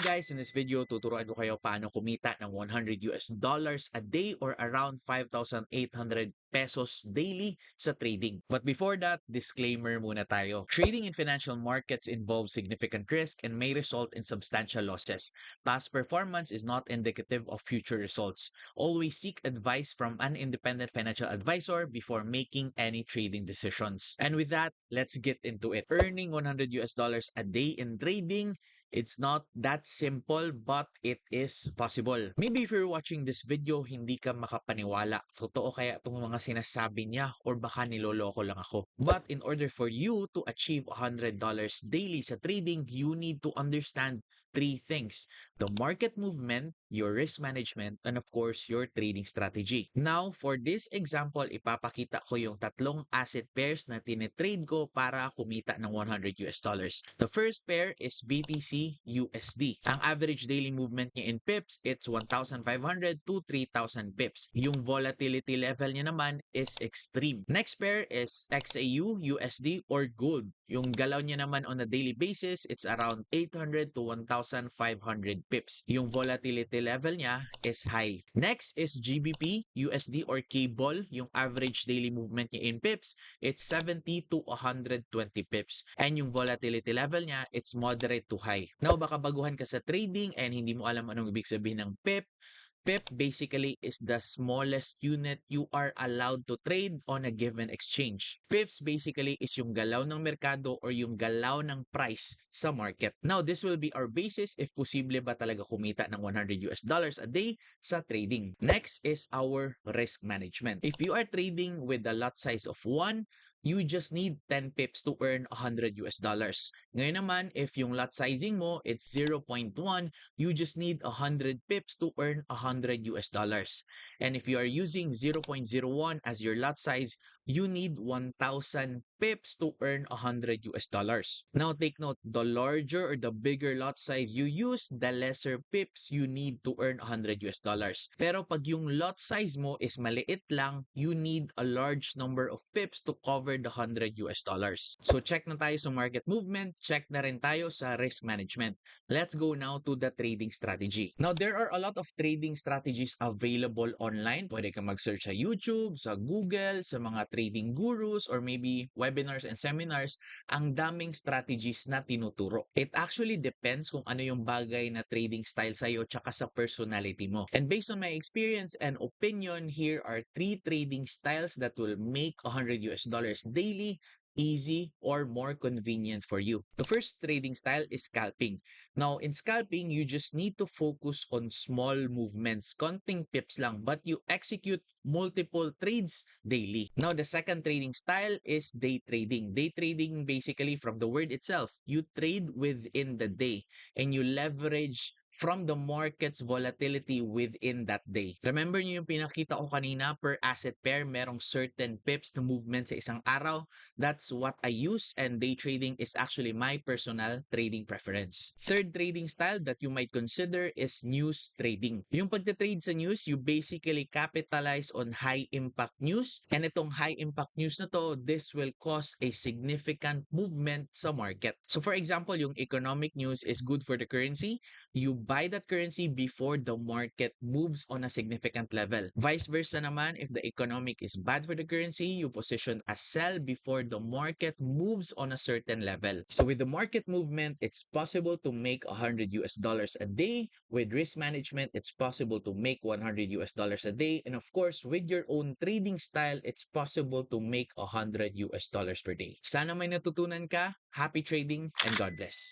guys, in this video, tuturuan ko kayo paano kumita ng $100 a day or around 5,800 pesos daily sa trading. But before that, disclaimer muna tayo. Trading in financial markets involves significant risk and may result in substantial losses. Past performance is not indicative of future results. Always seek advice from an independent financial advisor before making any trading decisions. And with that, let's get into it. Earning $100 a day in trading, it's not that simple, but it is possible. Maybe if you're watching this video, hindi ka makapaniwala. Totoo kaya itong mga sinasabi niya or baka niloloko lang ako. But in order for you to achieve $100 daily sa trading, you need to understand three things: the market movement, your risk management, and of course, your trading strategy. Now, for this example, ipapakita ko yung tatlong asset pairs na tinitrade ko para kumita ng $100. The first pair is BTC USD. Ang average daily movement niya in pips, it's 1,500 to 3,000 pips. Yung volatility level niya naman is extreme. Next pair is XAU USD or gold. Yung galaw niya naman on a daily basis, it's around 800 to 1,500 pips. Yung volatility level niya is high. Next is GBP USD or K-Ball. Yung average daily movement niya in pips, it's 70 to 120 pips. And yung volatility level niya, it's moderate to high. Now, baka baguhan ka sa trading and hindi mo alam anong ibig sabihin ng pip. Pip basically is the smallest unit you are allowed to trade on a given exchange. Pips basically is yung galaw ng merkado or yung galaw ng price sa market. Now, this will be our basis if posible ba talaga kumita ng $100 a day sa trading. Next is our risk management. If you are trading with a lot size of 1, you just need 10 pips to earn $100. Ngayon naman, if yung lot sizing mo, it's 0.1, you just need 100 pips to earn $100. And if you are using 0.01 as your lot size, you need 1,000 pips to earn $100. Now take note, the larger or the bigger lot size you use, the lesser pips you need to earn $100. Pero pag yung lot size mo is maliit lang, you need a large number of pips to cover the $100. So check na tayo sa market movement, check na rin tayo sa risk management. Let's go now to the trading strategy. Now, there are a lot of trading strategies available online. Pwede ka mag-search sa YouTube, sa Google, sa mga trading gurus, or maybe webinars and seminars. Ang daming strategies na tinuturo. It actually depends kung ano yung bagay na trading style sa'yo tsaka sa personality mo. And based on my experience and opinion, here are 3 trading styles that will make $100 daily easy or more convenient for you. The first trading style is scalping. Now, in scalping, you just need to focus on small movements, konting pips lang, but you execute multiple trades daily. Now, the second trading style is day trading. Day trading, basically from the word itself, you trade within the day and you leverage from the market's volatility within that day. Remember niyo yung pinakita ko kanina, per asset pair, merong certain pips na movement sa isang araw. That's what I use, and day trading is actually my personal trading preference. Third trading style that you might consider is news trading. Yung pagte-trade sa news, you basically capitalize on high impact news, and itong high impact news na to, this will cause a significant movement sa market. So for example, yung economic news is good for the currency, you buy that currency before the market moves on a significant level. Vice versa naman, if the economic is bad for the currency, you position a sell before the market moves on a certain level. So with the market movement, it's possible to make $100 a day. With risk management, it's possible to make $100 a day. And of course, with your own trading style, it's possible to make $100 per day. Sana may natutunan ka. Happy trading and God bless.